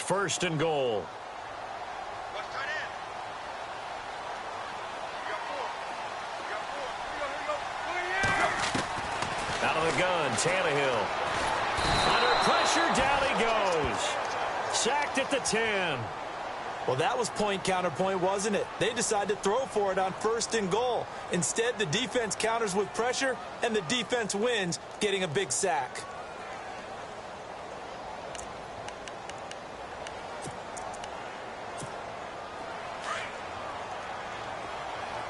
first and goal. Out of the gun, Tannehill. Under pressure, down he goes. Sacked at the 10. Well, that was point counterpoint, wasn't it? They decided to throw for it on first and goal. Instead, the defense counters with pressure, and the defense wins, getting a big sack.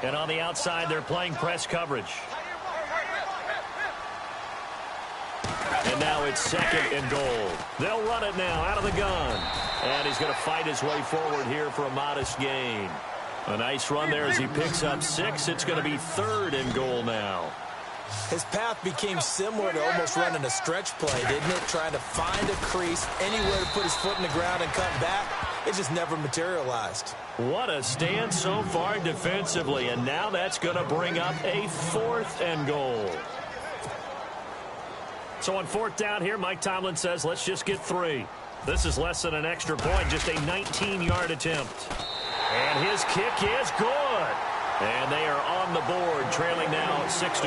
And on the outside, they're playing press coverage. And now it's second and goal. They'll run it now out of the gun. And he's going to fight his way forward here for a modest gain. A nice run there as he picks up 6. It's going to be third and goal now. His path became similar to almost running a stretch play, didn't it? Trying to find a crease, anywhere to put his foot in the ground and cut back. It just never materialized. What a stand so far defensively. And now that's going to bring up a fourth and goal. So on fourth down here, Mike Tomlin says, let's just get 3. This is less than an extra point, just a 19-yard attempt. And his kick is good. And they are on the board, trailing now 6-3.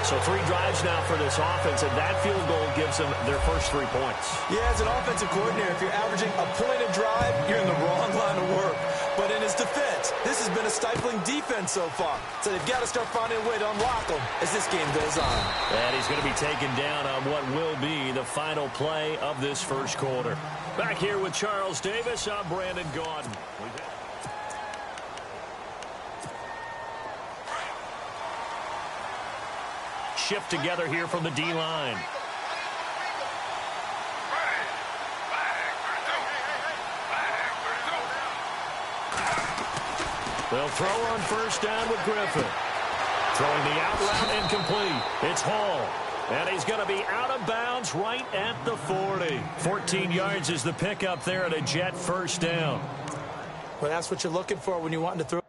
So 3 drives now for this offense, and that field goal gives them their first 3 points. Yeah, as an offensive coordinator, if you're averaging a point a drive, you're in the wrong line of work. But in his defense, this has been a stifling defense so far. So they've got to start finding a way to unlock them as this game goes on. And he's going to be taken down on what will be the final play of this first quarter. Back here with Charles Davis, I'm Brandon Gaudin. Shift together here from the D-line. They'll throw on first down with Griffin. Throwing the out route incomplete. It's Hall. And he's going to be out of bounds right at the 40. 14 yards is the pickup there at a Jet first down. Well, that's what you're looking for when you want to throw.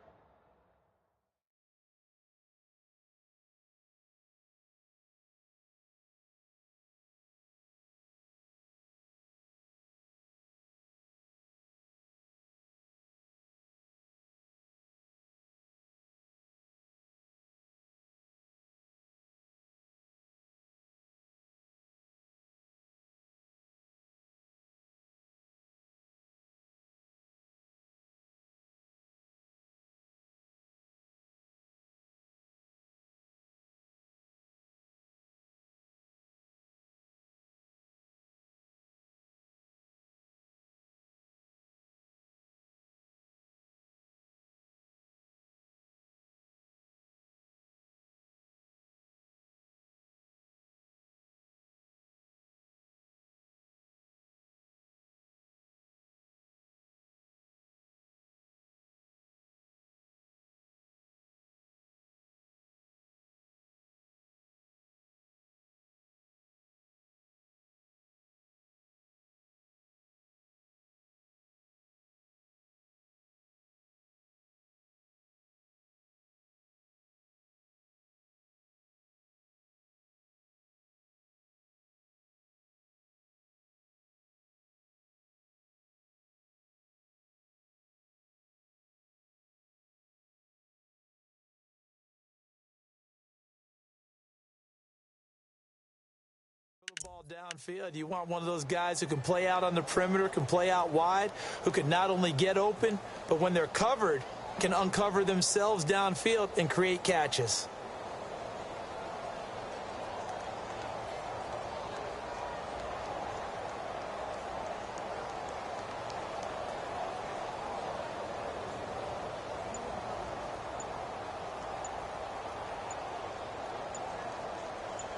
Ball downfield. You want one of those guys who can play out on the perimeter, can play out wide, who can not only get open, but when they're covered, can uncover themselves downfield and create catches.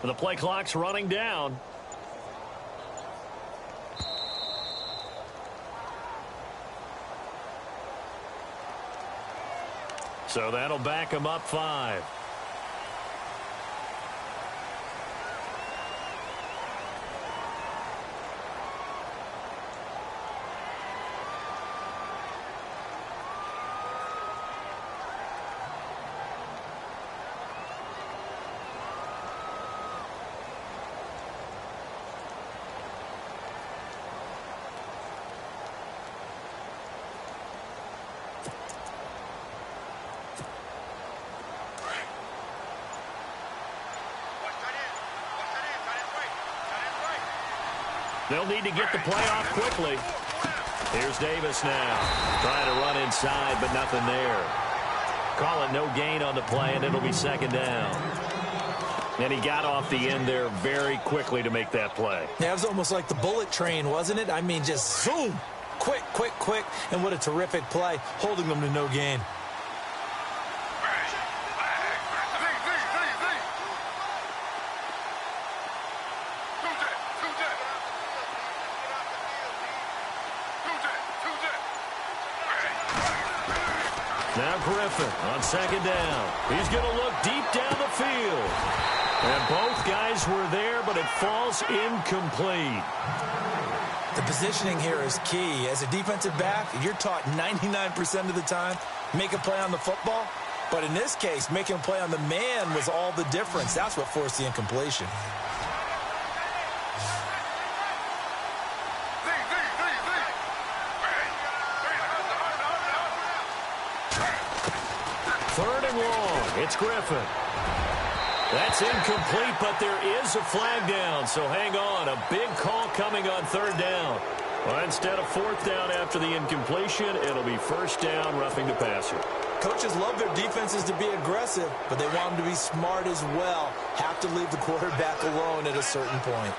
The play clock's running down. So that'll back him up 5. They'll need to get the play off quickly. Here's Davis now. Trying to run inside, but nothing there. Call it no gain on the play, and it'll be second down. And he got off the end there very quickly to make that play. Yeah, it was almost like the bullet train, wasn't it? I mean, just zoom. Quick, quick, quick. And what a terrific play, holding them to no gain. Now Griffin on second down. He's going to look deep down the field. And both guys were there, but it falls incomplete. The positioning here is key. As a defensive back, you're taught 99% of the time, make a play on the football. But in this case, making a play on the man was all the difference. That's what forced the incompletion. Third and long. It's Griffin. That's incomplete, but there is a flag down, so hang on. A big call coming on third down. Well, instead of fourth down after the incompletion, it'll be first down, roughing the passer. Coaches love their defenses to be aggressive, but they want them to be smart as well. Have to leave the quarterback alone at a certain point.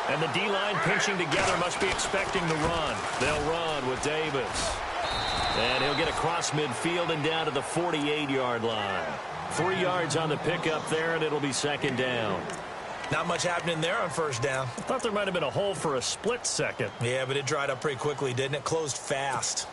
And the D-line pinching together must be expecting the run. They'll run with Davis. And he'll get across midfield and down to the 48-yard line. 3 yards on the pickup there, and it'll be second down. Not much happening there on first down. I thought there might have been a hole for a split second. Yeah, but it dried up pretty quickly, didn't it? Closed fast.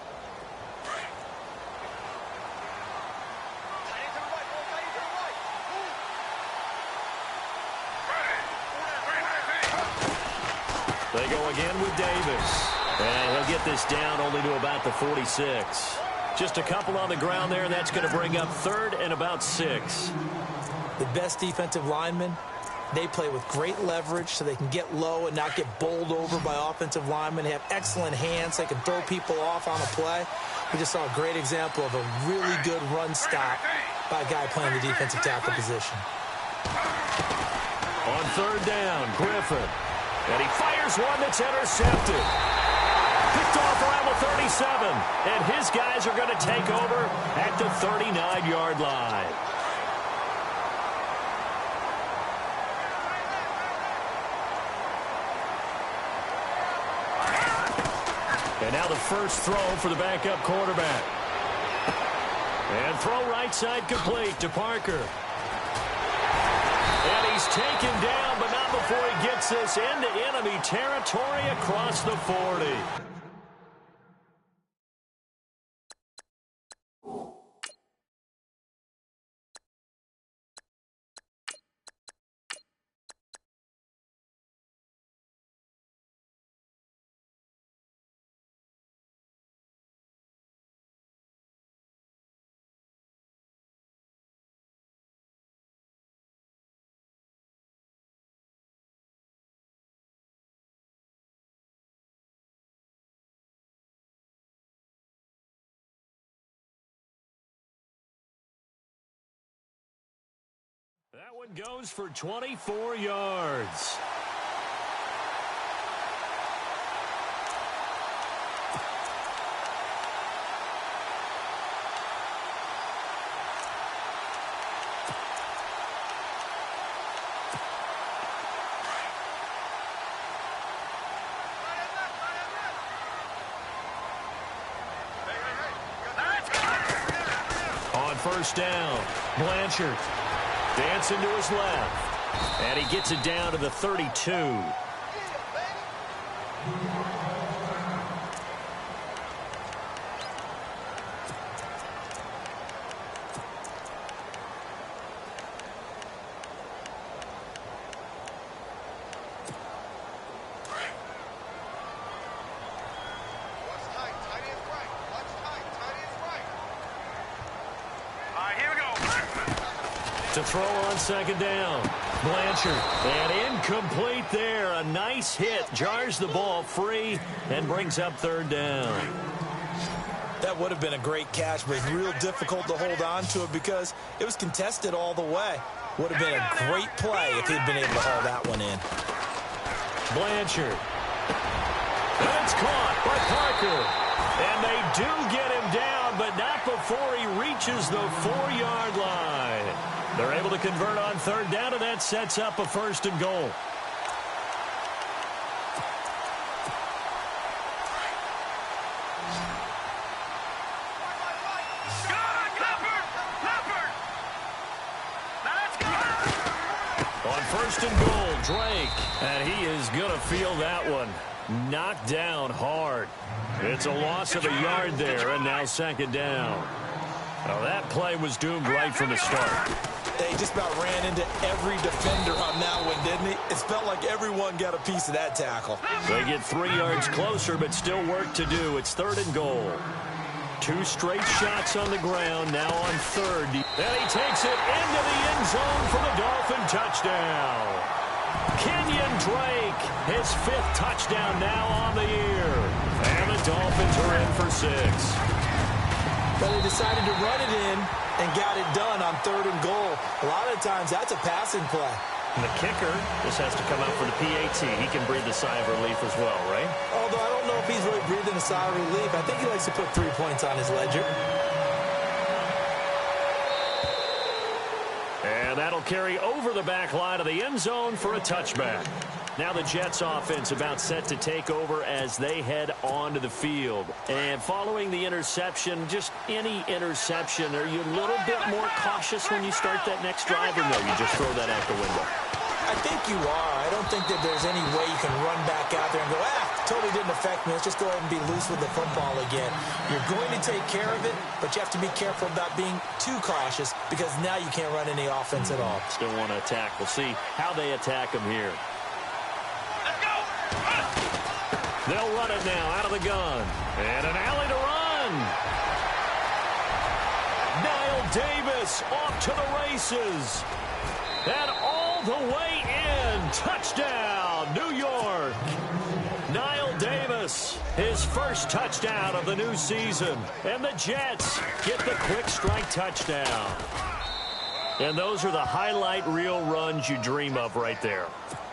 They go again with Davis. And he'll get this down only to about the 46. Just a couple on the ground there, and that's going to bring up third and about 6. The best defensive linemen, they play with great leverage so they can get low and not get bowled over by offensive linemen. They have excellent hands. They can throw people off on a play. We just saw a great example of a really good run stop by a guy playing the defensive tackle position. On third down, Griffin. And he fires one that's intercepted. Picked off around the 37. And his guys are going to take over at the 39-yard line. And now the first throw for the backup quarterback. And throw right side complete to Parker. And he's taken down, but not before he gets this into enemy territory across the 40. That one goes for 24 yards. On first down, Blanchard. Dancing to his left. And he gets it down to the 32. To throw on second down. Blanchard. And incomplete there. A nice hit. Jars the ball free and brings up third down. That would have been a great catch, but it's real difficult to hold on to it because it was contested all the way. Would have been a great play if he'd been able to haul that one in. Blanchard. And it's caught by Parker. And they do get him down, but not before he reaches the 4-yard line. They're able to convert on third down, and that sets up a 1st and goal. On 1st and goal, Drake. And he is going to feel that one. Knocked down hard. It's a loss of a yard there, and now 2nd down. Now that play was doomed right from the start. He just about ran into every defender on that one, didn't he? It felt like everyone got a piece of that tackle. They get 3 yards closer, but still work to do. It's 3rd and goal. 2 straight shots on the ground, now on 3rd. And he takes it into the end zone for the Dolphin touchdown. Kenyon Drake, his 5th touchdown now on the year. And the Dolphins are in for 6. But they decided to run it in and got it done on 3rd and goal. A lot of times that's a passing play. And the kicker just has to come out for the PAT. He can breathe a sigh of relief as well, right? Although I don't know if he's really breathing a sigh of relief. I think he likes to put 3 points on his ledger. And that'll carry over the back line of the end zone for a touchback. Now the Jets offense about set to take over as they head onto the field. And following the interception, just any interception, are you a little bit more cautious when you start that next drive, or no, you just throw that out the window? I think you are. I don't think that there's any way you can run back out there and go, totally didn't affect me. Let's just go ahead and be loose with the football again. You're going to take care of it, but you have to be careful about being too cautious because now you can't run any offense at all. Still want to attack. We'll see how they attack them here. They'll run it now out of the gun. And an alley to run. Niall Davis off to the races. And all the way in. Touchdown, New York. Niall Davis, his 1st touchdown of the new season. And the Jets get the quick strike touchdown. And those are the highlight reel runs you dream of right there.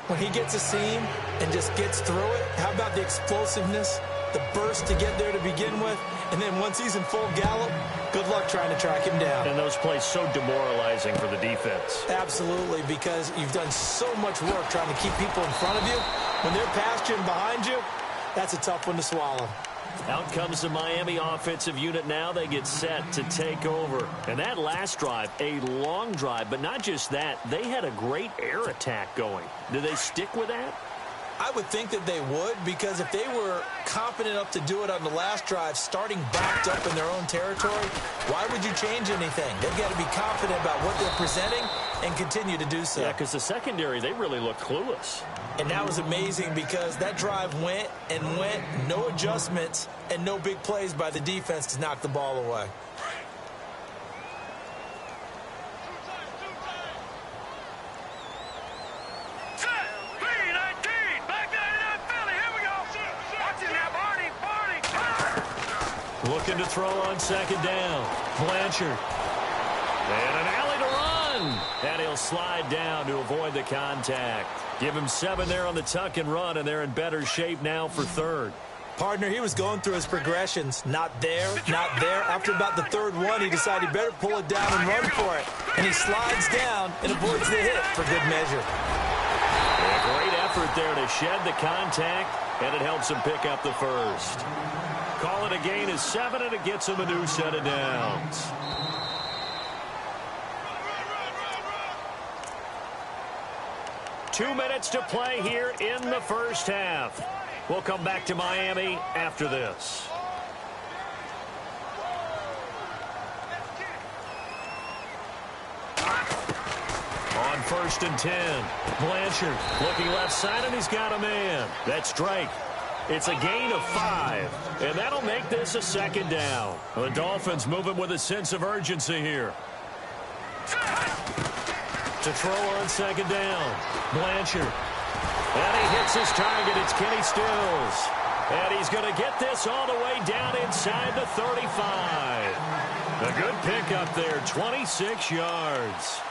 When he gets a seam and just gets through it, how about the explosiveness, the burst to get there to begin with, and then once he's in full gallop, good luck trying to track him down. And those plays so demoralizing for the defense. Absolutely, because you've done so much work trying to keep people in front of you. When they're past you and behind you, that's a tough one to swallow. Out comes the Miami offensive unit now. They get set to take over. And that last drive, a long drive, but not just that. They had a great air attack going. Do they stick with that? I would think that they would, because if they were confident enough to do it on the last drive, starting backed up in their own territory, why would you change anything? They've got to be confident about what they're presenting and continue to do so. Yeah, because the secondary, they really look clueless. And that was amazing because that drive went and went, no adjustments and no big plays by the defense to knock the ball away. Looking to throw on 2nd down. Blanchard. And an alley to run. And he'll slide down to avoid the contact. Give him 7 there on the tuck and run, and they're in better shape now for 3rd. Partner, he was going through his progressions. Not there, not there. After about the 3rd one, he decided he better pull it down and run for it. And he slides down and avoids the hit for good measure. A great effort there to shed the contact, and it helps him pick up the 1st. Call it a gain of 7, and it gets him a new set of downs. Two minutes to play here in the 1st half. We'll come back to Miami after this. On 1st and 10, Blanchard looking left side, and he's got a man. That's Drake. It's a gain of 5, and that'll make this a 2nd down. The Dolphins moving with a sense of urgency here. To throw on 2nd down, Blanchard. And he hits his target. It's Kenny Stills. And he's going to get this all the way down inside the 35. A good pickup there, 26 yards.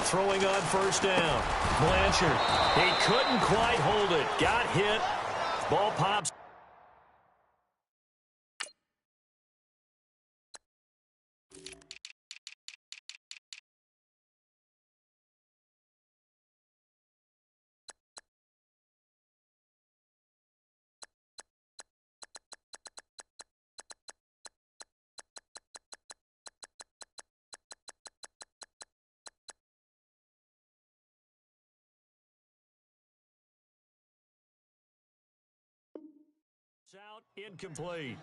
Throwing on first down. Blanchard. He couldn't quite hold it. Got hit. Ball pops. Out, incomplete.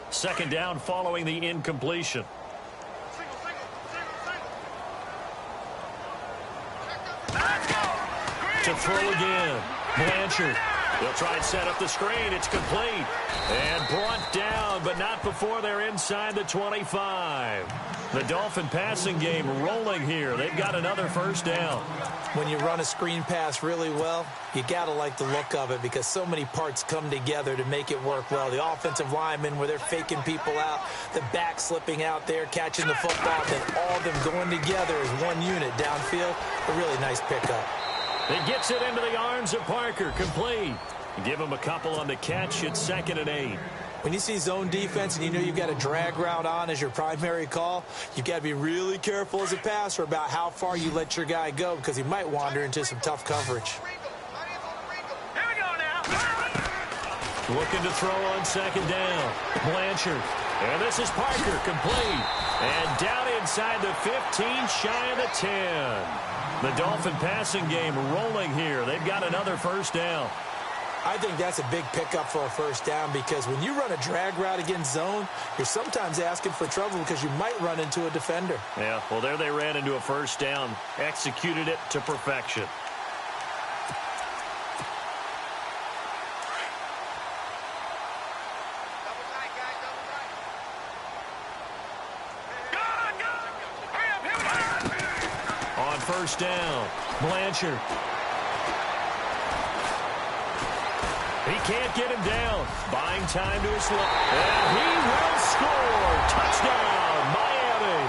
Second down following the incompletion. To throw again. Blanchard. They'll try and set up the screen. It's complete. And brought down, but not before they're inside the 25. The Dolphin passing game rolling here. They've got another first down. When you run a screen pass really well, you got to like the look of it because so many parts come together to make it work well. The offensive linemen where they're faking people out, the back slipping out there, catching the football, then all of them going together as one unit downfield. A really nice pickup. It gets it into the arms of Parker. Complete. Give him a couple on the catch. It's 2nd and 8. When you see zone defense and you know you've got a drag route on as your primary call, you've got to be really careful as a passer about how far you let your guy go because he might wander into some tough coverage. Here we go now. Looking to throw on second down. Blanchard. And this is Parker. Complete. And down inside the 15, shy of the 10. The Dolphin passing game rolling here. They've got another first down. I think that's a big pickup for a first down because when you run a drag route against zone, you're sometimes asking for trouble because you might run into a defender. Yeah, well, there they ran into a first down. Executed it to perfection. On first down, Blanchard. He can't get him down. Buying time to his left. And he will score. Touchdown, Miami.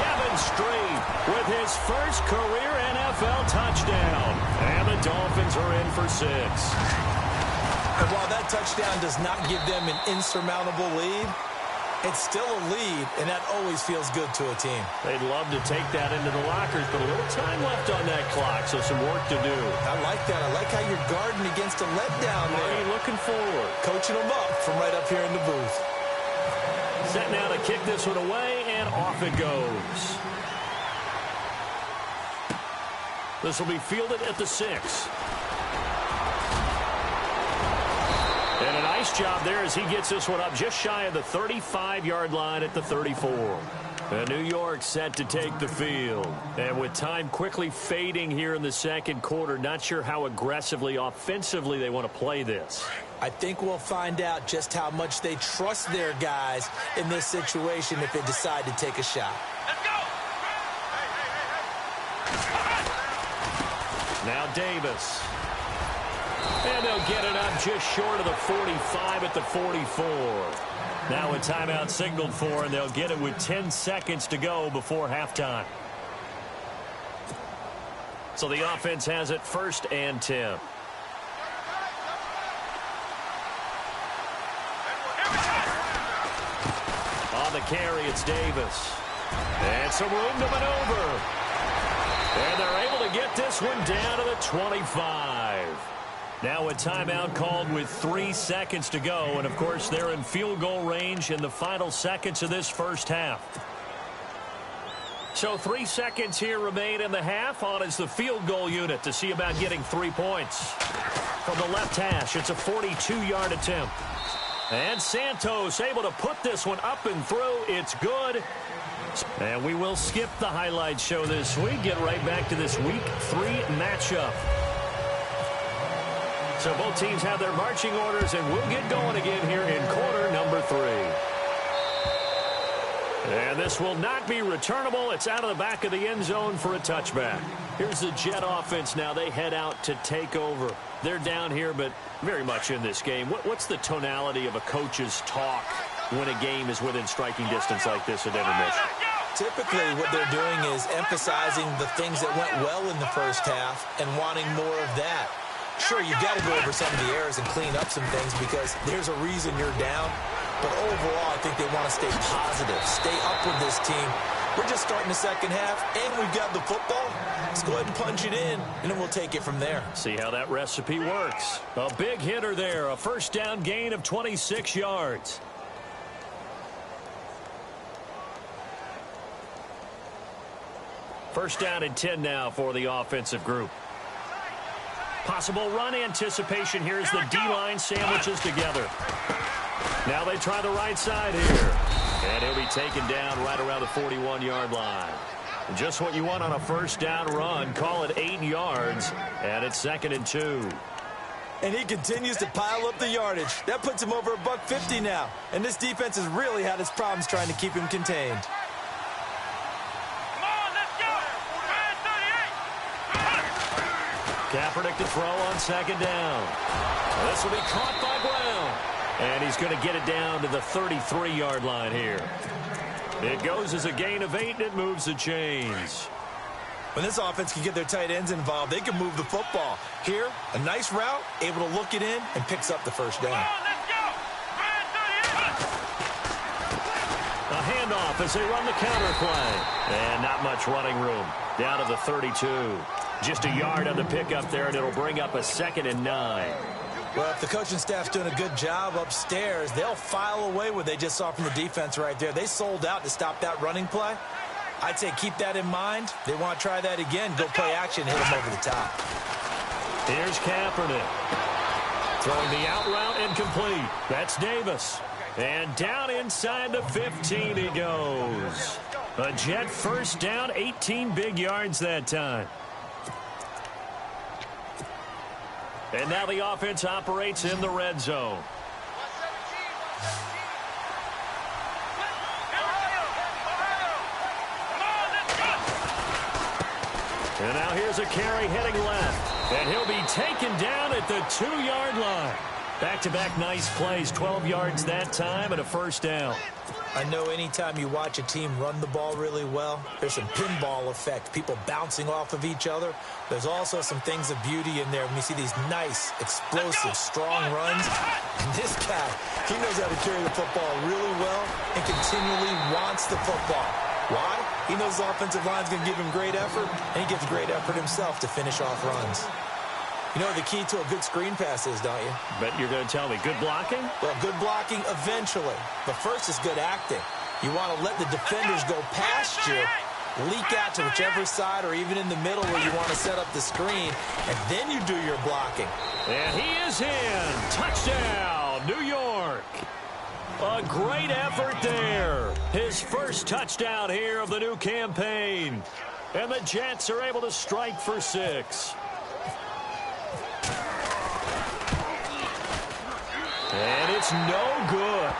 Devin Street with his first career NFL touchdown. And the Dolphins are in for 6. And while that touchdown does not give them an insurmountable lead, it's still a lead, and that always feels good to a team. They'd love to take that into the lockers, but a little time left on that clock, so some work to do. I like that. I like how you're guarding against a letdown there. Are you looking forward? Coaching them up from right up here in the booth. Set now to kick this one away, and off it goes. This will be fielded at the 6. And a nice job there as he gets this one up just shy of the 35-yard line at the 34. And New York set to take the field. And with time quickly fading here in the second quarter, not sure how aggressively, offensively they want to play this. I think we'll find out just how much they trust their guys in this situation if they decide to take a shot. Let's go. Now Davis. And they'll get it up just short of the 45 at the 44. Now a timeout signaled for, and they'll get it with 10 seconds to go before halftime. So the offense has it 1st and 10. On the carry, it's Davis. And some room to maneuver. And they're able to get this one down to the 25. Now a timeout called with 3 seconds to go. And, of course, they're in field goal range in the final seconds of this first half. So 3 seconds here remain in the half. On is the field goal unit to see about getting 3 points. From the left hash, it's a 42-yard attempt. And Santos able to put this one up and through. It's good. And we will skip the highlight show this week. Get right back to this Week 3 matchup. So both teams have their marching orders, and we'll get going again here in quarter number 3. And this will not be returnable. It's out of the back of the end zone for a touchback. Here's the Jet offense now. They head out to take over. They're down here, but very much in this game. What's the tonality of a coach's talk when a game is within striking distance like this at intermission? Typically, what they're doing is emphasizing the things that went well in the first half and wanting more of that. Sure, you've got to go over some of the errors and clean up some things because there's a reason you're down. But overall, I think they want to stay positive, stay up with this team. We're just starting the second half, and we've got the football. Let's go ahead and punch it in, and then we'll take it from there. See how that recipe works. A big hitter there, a first down gain of 26 yards. First down and 10 now for the offensive group. Possible run anticipation here as the D-line sandwiches together. Now they try the right side here. And he'll be taken down right around the 41-yard line. Just what you want on a first down run. Call it 8 yards, and it's 2nd and 2. And he continues to pile up the yardage. That puts him over $150 now. And this defense has really had its problems trying to keep him contained. Kaepernick to throw on 2nd down. This will be caught by Brown. And he's going to get it down to the 33-yard line here. It goes as a gain of 8, and it moves the chains. When this offense can get their tight ends involved, they can move the football. Here, a nice route, able to look it in, and picks up the first down. A handoff as they run the counter play. And not much running room. Down to the 32. Just a yard on the pickup there, and it'll bring up a 2nd and 9. Well, if the coaching staff's doing a good job upstairs, they'll file away what they just saw from the defense right there. They sold out to stop that running play. I'd say keep that in mind. They want to try that again. Go play action, hit them over the top. Here's Kaepernick. Throwing the out route incomplete. That's Davis. And down inside the 15 he goes. A Jet first down, 18 big yards that time. And now the offense operates in the red zone. And now here's a carry heading left. And he'll be taken down at the 2-yard line. Back-to-back nice plays, 12 yards that time and a first down. I know anytime you watch a team run the ball really well, there's some pinball effect, people bouncing off of each other. There's also some things of beauty in there when you see these nice, explosive, strong runs. And this guy, he knows how to carry the football really well and continually wants the football. Why? He knows the offensive line's going to give him great effort, and he gives great effort himself to finish off runs. You know what the key to a good screen pass is, don't you? Bet you're going to tell me. Good blocking? Well, good blocking eventually. But first is good acting. You want to let the defenders go past you, leak out to whichever side or even in the middle where you want to set up the screen, and then you do your blocking. And he is in. Touchdown, New York. A great effort there. His first touchdown here of the new campaign. And the Jets are able to strike for 6. And it's no good.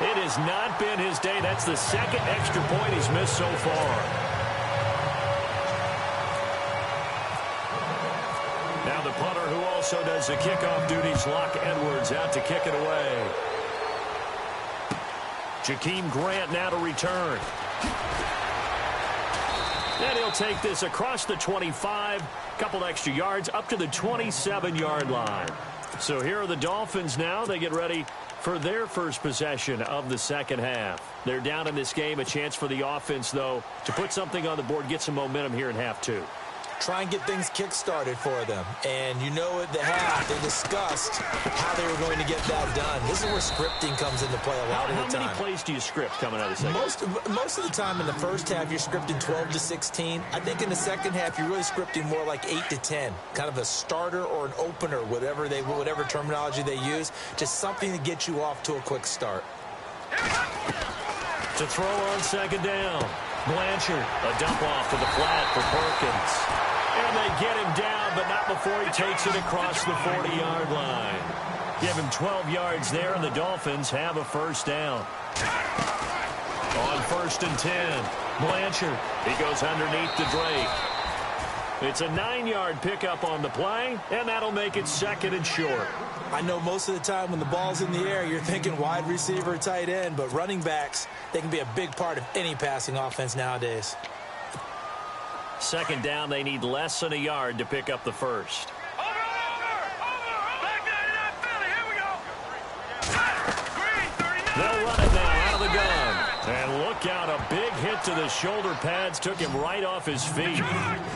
It has not been his day. That's the 2nd extra point he's missed so far. Now the punter who also does the kickoff duties, Locke Edwards, out to kick it away. Jakeem Grant now to return. And he'll take this across the 25, couple extra yards, up to the 27-yard line. So here are the Dolphins now. They get ready for their first possession of the second half. They're down in this game. A chance for the offense, though, to put something on the board, get some momentum here in half 2. Try and get things kick-started for them. And you know at the half, they discussed how they were going to get that done. This is where scripting comes into play a lot of the time. How many plays do you script coming out of the second? Most of the time in the first half, you're scripting 12 to 16. I think in the second half, you're really scripting more like 8 to 10. Kind of a starter or an opener, whatever terminology they use. Just something to get you off to a quick start. To throw on second down. Blanchard, a dump off to the flat for Perkins. And they get him down, but not before he takes it across the 40-yard line. Give him 12 yards there, and the Dolphins have a first down. On 1st and 10, Blanchard. He goes underneath the Drake. It's a 9-yard pickup on the play, and that'll make it 2nd and short. I know most of the time when the ball's in the air, you're thinking wide receiver, tight end, but running backs, they can be a big part of any passing offense nowadays. 2nd down, they need less than a yard to pick up the first. They'll run it now out of the gun. And look out, a big hit to the shoulder pads took him right off his feet.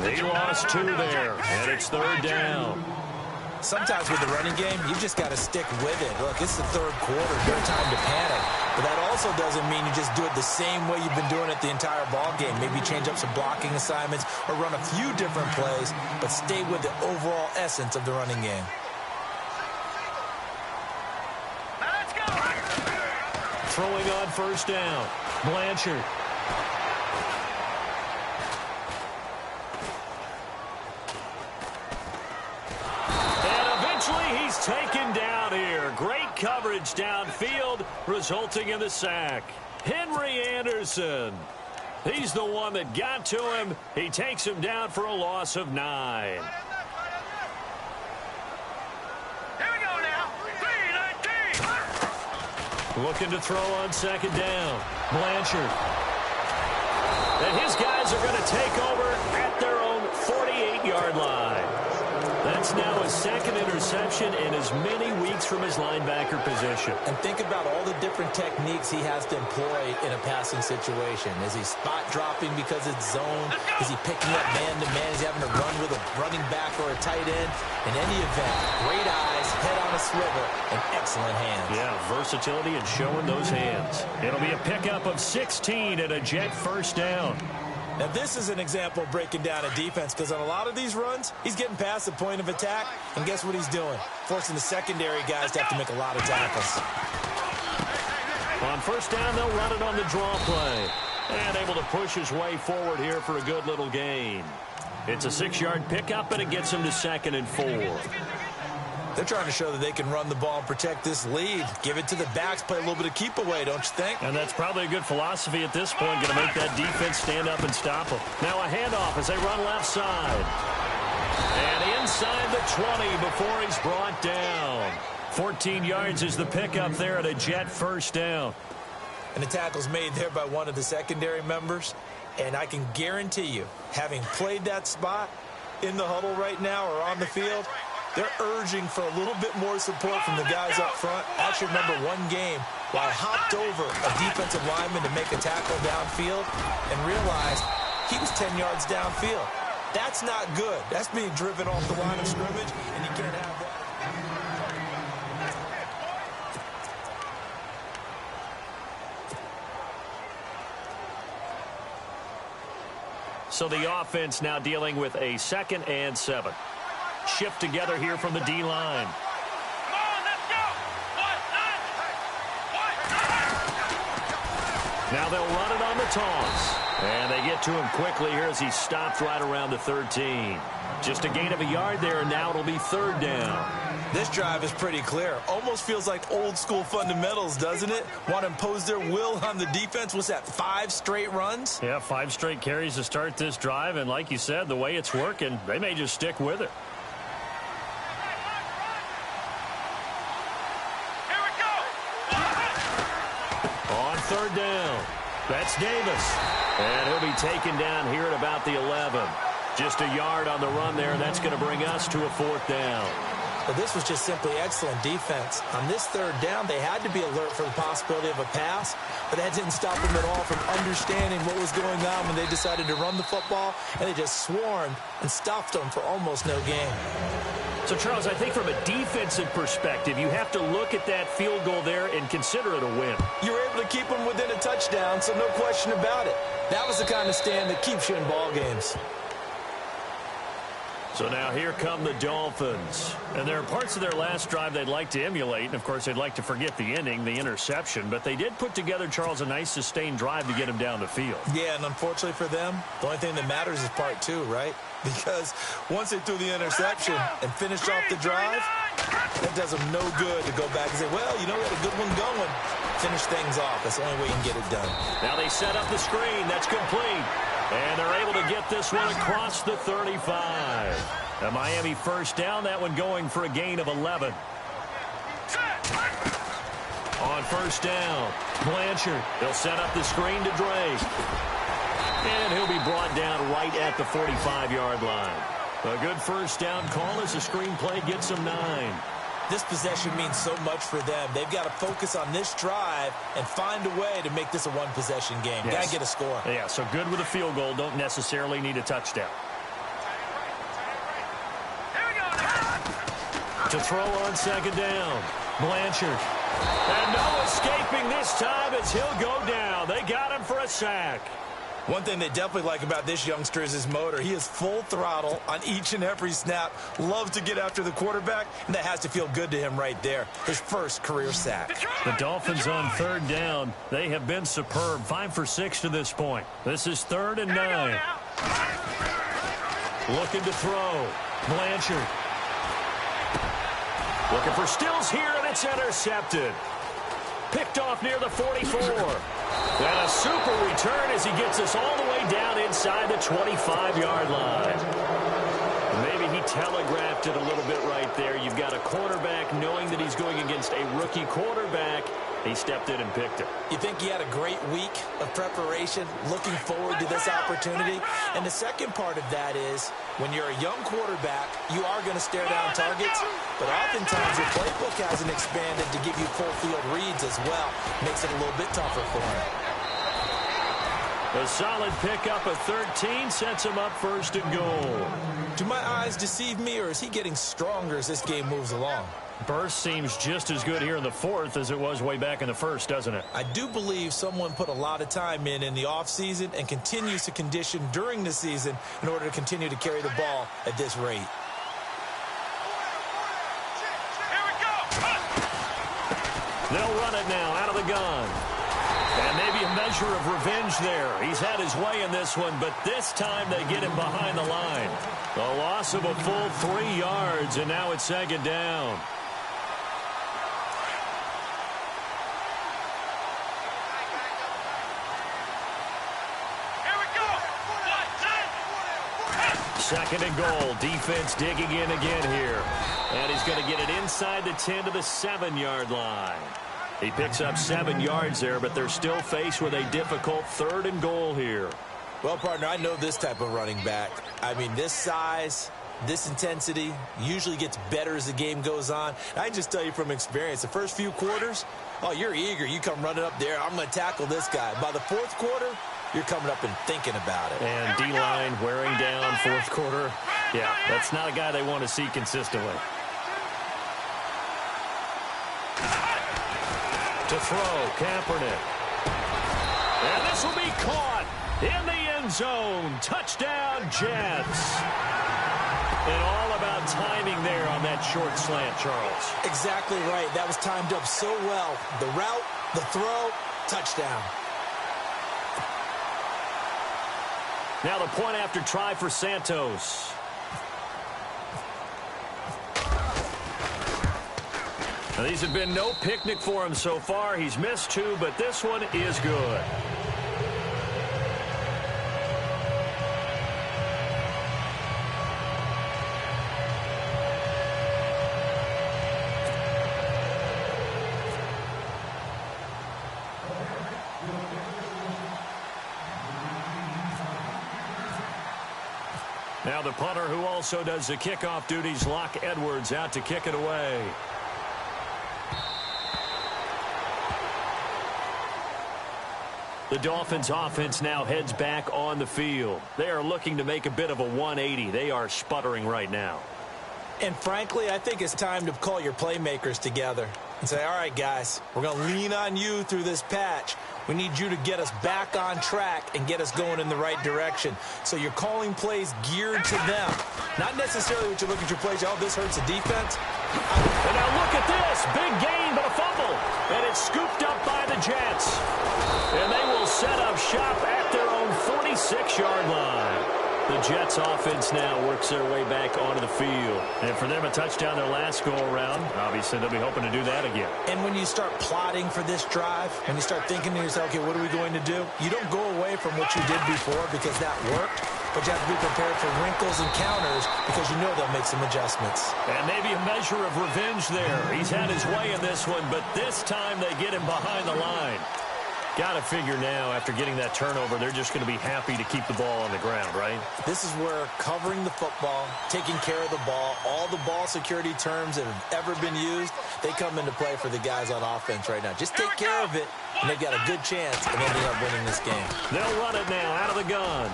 He lost 2 there, and it's 3rd down. Sometimes with the running game, you've just got to stick with it. Look, it's the 3rd quarter, no time to panic. But that also doesn't mean you just do it the same way you've been doing it the entire ball game. Maybe change up some blocking assignments or run a few different plays, but stay with the overall essence of the running game. Throwing on 1st down, Blanchard. He's taken down here. Great coverage downfield, resulting in the sack. Henry Anderson. He's the one that got to him. He takes him down for a loss of 9. Here we go now. 3-19. Looking to throw on 2nd down. Blanchard. And his guys are going to take over at their own 48-yard line. That's now his 2nd interception in as many weeks from his linebacker position. And think about all the different techniques he has to employ in a passing situation. Is he spot dropping because it's zone? Is he picking up man-to-man? Is he having to run with a running back or a tight end? In any event, great eyes, head on a swivel, and excellent hands. Yeah, versatility and showing those hands. It'll be a pickup of 16 and a Jet 1st down. Now, this is an example of breaking down a defense because on a lot of these runs, he's getting past the point of attack, and guess what he's doing? Forcing the secondary guys to have to make a lot of tackles. On 1st down, they'll run it on the draw play. And able to push his way forward here for a good little gain. It's a 6-yard pickup, and it gets him to 2nd and 4. They're trying to show that they can run the ball and protect this lead. Give it to the backs, play a little bit of keep away, don't you think? And that's probably a good philosophy at this point, going to make that defense stand up and stop them. Now a handoff as they run left side. And inside the 20 before he's brought down. 14 yards is the pickup there at a Jet 1st down. And the tackle's made there by one of the secondary members. And I can guarantee you, having played that spot in the huddle right now or on the field, they're urging for a little bit more support from the guys up front. I actually remember one game where I hopped over a defensive lineman to make a tackle downfield and realized he was 10 yards downfield. That's not good. That's being driven off the line of scrimmage, and you can't have that. So the offense now dealing with a 2nd and 7. Shift together here from the D-line. Now they'll run it on the toss. And they get to him quickly here as he stopped right around the 13. Just a gain of a yard there, and now it'll be 3rd down. This drive is pretty clear. Almost feels like old school fundamentals, doesn't it? Want to impose their will on the defense. What's that, 5 straight runs? Yeah, 5 straight carries to start this drive. And like you said, the way it's working, they may just stick with it. On 3rd down, that's Davis. And he'll be taken down here at about the 11. Just a yard on the run there, and that's going to bring us to a 4th down. But this was just simply excellent defense. On this 3rd down, they had to be alert for the possibility of a pass, but that didn't stop them at all from understanding what was going on when they decided to run the football, and they just swarmed and stopped them for almost no gain. So, Charles, I think from a defensive perspective, you have to look at that field goal there and consider it a win. You were able to keep them within a touchdown, so no question about it. That was the kind of stand that keeps you in ball games. So now here come the Dolphins. And there are parts of their last drive they'd like to emulate. And, of course, they'd like to forget the ending, the interception. But they did put together, Charles, a nice sustained drive to get him down the field. Yeah, and unfortunately for them, the only thing that matters is part 2, right? Because once they threw the interception and finished off the drive, that does them no good to go back and say, well, you know, we had a good one going. Finish things off. That's the only way you can get it done. Now they set up the screen. That's complete. And they're able to get this one across the 35. A Miami first down, that one going for a gain of 11. On first down, Blanchard. He'll set up the screen to Drake. And he'll be brought down right at the 45-yard line. A good first down call as the screen play gets them 9. This possession means so much for them. They've got to focus on this drive and find a way to make this a one-possession game. Yes. Got to get a score. Yeah, so good with a field goal. Don't necessarily need a touchdown. To throw on second down, Blanchard. And no escaping this time as he'll go down. They got him for a sack. One thing they definitely like about this youngster is his motor. He is full throttle on each and every snap. Loves to get after the quarterback, and that has to feel good to him right there. His first career sack. The Dolphins on third down. They have been superb. 5 for 6 to this point. This is 3rd and 9. Looking to throw. Blanchard. Looking for Stills here, and it's intercepted. Picked off near the 44. And a super return as he gets us all the way down inside the 25-yard line. Maybe he telegraphed it a little bit right there. You've got a quarterback knowing that he's going against a rookie quarterback. He stepped in and picked it. You think he had a great week of preparation, looking forward to this opportunity? And the second part of that is, when you're a young quarterback, you are going to stare down targets, but oftentimes your playbook hasn't expanded to give you full field reads as well. Makes it a little bit tougher for him. A solid pickup of 13 sets him up 1st and goal. Do my eyes deceive me, or is he getting stronger as this game moves along? Burst seems just as good here in the 4th as it was way back in the 1st, doesn't it? I do believe someone put a lot of time in the offseason and continues to condition during the season in order to continue to carry the ball at this rate. Here we go. They'll run it now out of the gun. And maybe a measure of revenge there. He's had his way in this one, but this time they get him behind the line. A loss of a full 3 yards, and now it's 2nd down. Here we go. 2nd and goal. Defense digging in again here. And he's going to get it inside the 10 to the 7-yard line. He picks up 7 yards there, but they're still faced with a difficult 3rd and goal here. Well, partner, I know this type of running back. I mean, this size, this intensity usually gets better as the game goes on. I can just tell you from experience, the first few quarters, oh, you're eager. You come running up there. I'm going to tackle this guy. By the 4th quarter, you're coming up and thinking about it. And D-line wearing down 4th quarter. Yeah, that's not a guy they want to see consistently. To throw, Kaepernick. And this will be caught in the end zone. Touchdown, Jets. And all about timing there on that short slant, Charles. Exactly right. That was timed up so well. The route, the throw, touchdown. Now the point after try for Santos. Now, these have been no picnic for him so far. He's missed 2, but this one is good. Now the punter who also does the kickoff duties, Locke Edwards, out to kick it away. The Dolphins offense now heads back on the field. They are looking to make a bit of a 180. They are sputtering right now. And frankly, I think it's time to call your playmakers together and say, all right, guys, we're going to lean on you through this patch. We need you to get us back on track and get us going in the right direction. So you're calling plays geared to them. Not necessarily what you look at your plays, oh, this hurts the defense. And now look at this. Big gain, but a fumble. And it's scooped up by the Jets. And they will set up shop at their own 46-yard line. The Jets offense now works their way back onto the field. And for them, a touchdown their last go-around. Obviously, they'll be hoping to do that again. And when you start plotting for this drive, when you start thinking to yourself, okay, what are we going to do? You don't go away from what you did before because that worked. But you have to be prepared for wrinkles and counters because you know they'll make some adjustments. And maybe a measure of revenge there. He's had his way in this one, but this time they get him behind the line. Got to figure now, after getting that turnover, they're just going to be happy to keep the ball on the ground, right? This is where covering the football, taking care of the ball, all the ball security terms that have ever been used, they come into play for the guys on offense right now. Just take care of it, and they've got a good chance of ending up winning this game. They'll run it now out of the gun.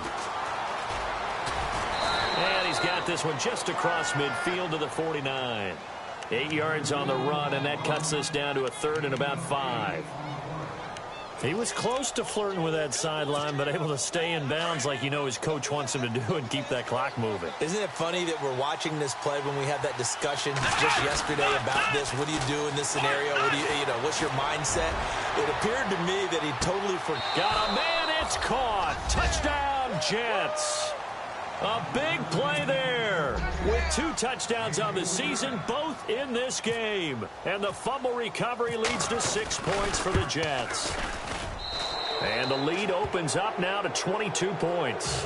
And he's got this one just across midfield to the 49. 8 yards on the run, and that cuts this down to a 3rd and about 5. He was close to flirting with that sideline, but able to stay in bounds like his coach wants him to do and keep that clock moving. Isn't it funny that we're watching this play when we had that discussion just yesterday about this? What do you do in this scenario? What do what's your mindset? It appeared to me that he totally forgot. Got a man, it's caught. Touchdown, Jets. A big play there with 2 touchdowns on the season, both in this game. And the fumble recovery leads to 6 points for the Jets. And the lead opens up now to 22 points.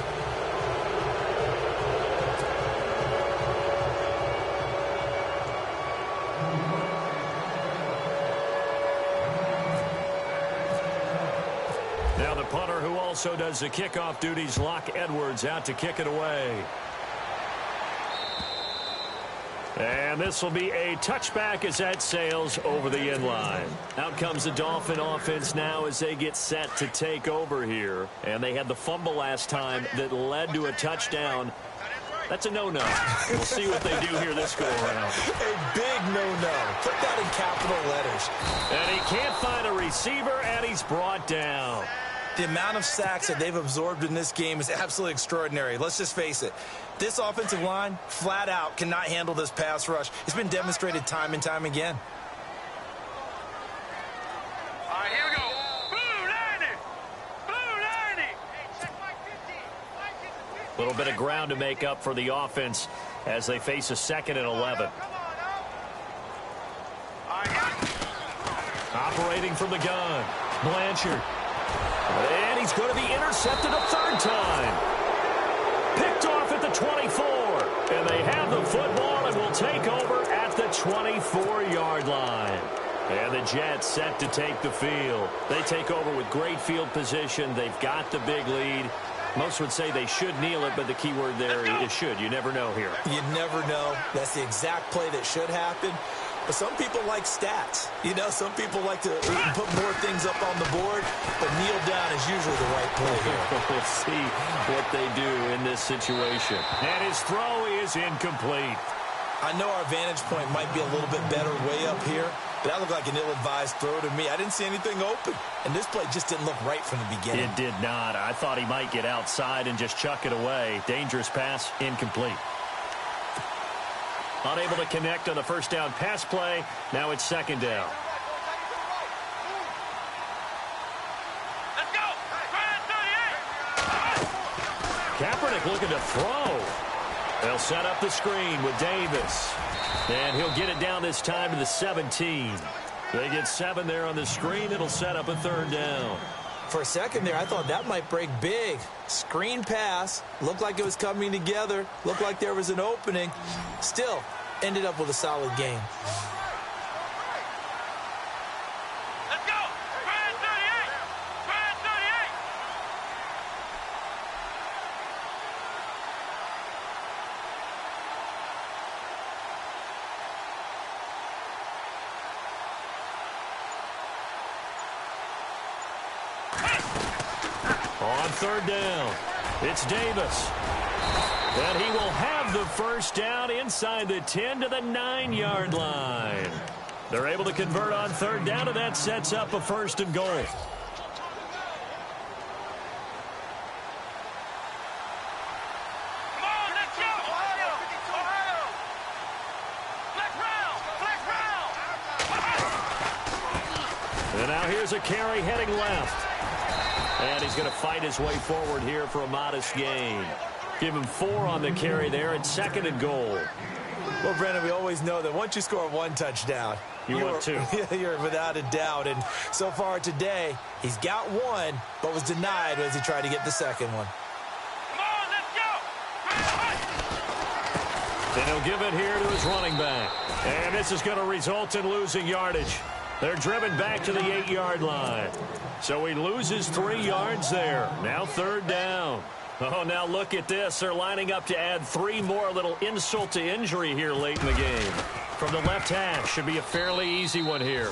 Now the punter, who also does the kickoff duties, Locke Edwards, out to kick it away. And this will be a touchback as that sails over the end line. Out comes the Dolphin offense now as they get set to take over here. And they had the fumble last time that led to a touchdown. That's a no-no. We'll see what they do here this go-around. A big no-no. Put that in capital letters. And he can't find a receiver, and he's brought down. The amount of sacks that they've absorbed in this game is absolutely extraordinary. Let's just face it. This offensive line, flat out, cannot handle this pass rush. It's been demonstrated time and time again. All right, here we go. Blue 90. Blue 90. A little bit of ground to make up for the offense as they face a 2nd and 11. Operating from the gun, Blanchard. And he's going to be intercepted a 3rd time. Picked off at the 24. And they have the football and will take over at the 24-yard line. And the Jets set to take the field. They take over with great field position. They've got the big lead. Most would say they should kneel it, but the key word there is should. You never know here. You never know. That's the exact play that should happen. But some people like stats. Some people like to put more things up on the board, but kneel down is usually the right play here. We'll see what they do in this situation. And his throw is incomplete. I know our vantage point might be a little bit better way up here, but that looked like an ill-advised throw to me. I didn't see anything open, and this play just didn't look right from the beginning. It did not. I thought he might get outside and just chuck it away. Dangerous pass, incomplete. Unable to connect on the first down pass play. Now it's 2nd down. Let's go. 38. Kaepernick looking to throw. They'll set up the screen with Davis. And he'll get it down this time to the 17. They get 7 there on the screen. It'll set up a 3rd down. For a second there, I thought that might break big. Screen pass. Looked like it was coming together. Looked like there was an opening. Still, ended up with a solid game. Let's go. 38. 38. On 3rd down, it's Davis. And he will have the first down inside the 10 to the 9-yard line. They're able to convert on 3rd down, and that sets up a 1st and goal. Come on, let's go. Ohio. Flex round. And now here's a carry heading left. And he's going to fight his way forward here for a modest gain. Give him 4 on the carry there at 2nd and goal. Well, Brendan, we always know that once you score 1 touchdown, want 2. You're without a doubt. And so far today, he's got 1, but was denied as he tried to get the 2nd one. Come on, let's go. And he'll give it here to his running back. And this is going to result in losing yardage. They're driven back to the 8-yard line. So he loses 3 yards there. Now 3rd down. Oh, now look at this. They're lining up to add 3 more. A little insult to injury here late in the game. From the left hash, should be a fairly easy one here.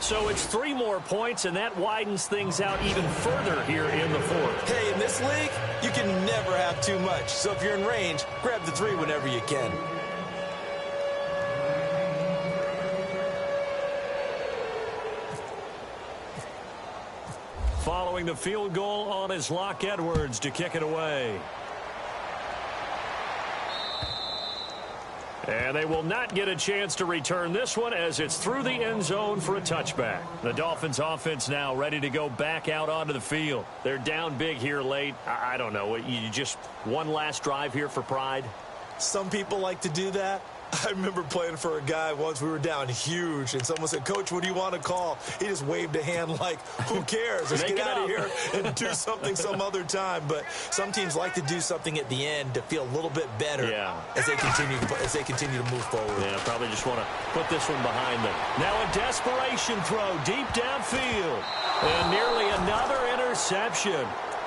So it's 3 more points, and that widens things out even further here in the 4th. Hey, in this league, you can never have too much. So if you're in range, grab the 3 whenever you can. Following the field goal on is Locke Edwards to kick it away. And they will not get a chance to return this one as it's through the end zone for a touchback. The Dolphins offense now ready to go back out onto the field. They're down big here late. I don't know. You just one last drive here for pride? Some people like to do that. I remember playing for a guy once. We were down huge, and someone said, "Coach, what do you want to call?" He just waved a hand like, who cares? Let's get out of here and do something some other time. But some teams like to do something at the end to feel a little bit better as they continue to move forward. Yeah, probably just want to put this one behind them. Now a desperation throw deep downfield. And nearly another interception.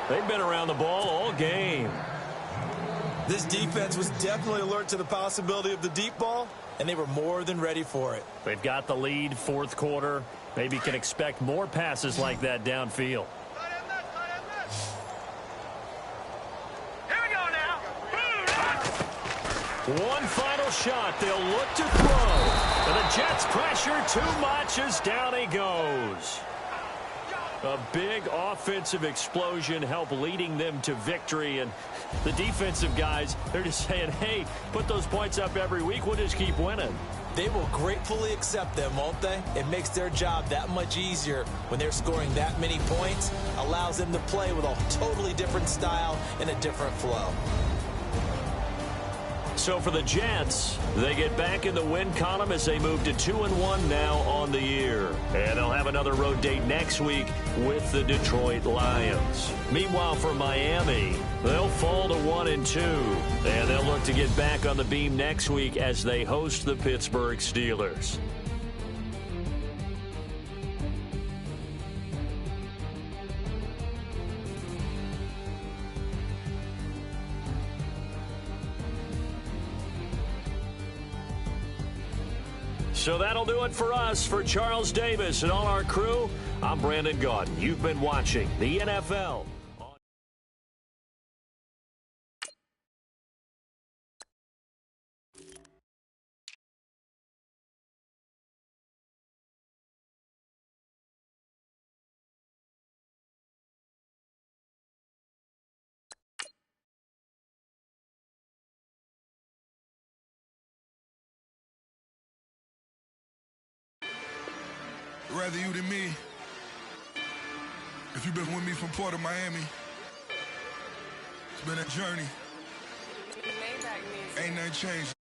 They've been around the ball all game. This defense was definitely alert to the possibility of the deep ball, and they were more than ready for it. They've got the lead, 4th quarter. Maybe can expect more passes like that downfield. Here we go now. One final shot. They'll look to throw. But the Jets pressure too much as down he goes. A big offensive explosion helped leading them to victory. And the defensive guys, they're just saying, hey, put those points up every week. We'll just keep winning. They will gratefully accept them, won't they? It makes their job that much easier when they're scoring that many points. Allows them to play with a totally different style and a different flow. So for the Jets, they get back in the win column as they move to 2-1 now on the year. And they'll have another road date next week with the Detroit Lions. Meanwhile, for Miami, they'll fall to 1-2. And they'll look to get back on the beam next week as they host the Pittsburgh Steelers. So that'll do it for us. For Charles Davis and all our crew, I'm Brandon Gaudin. You've been watching the NFL. Rather you than me. If you've been with me from Port of Miami, it's been a journey. Ain't nothing changed.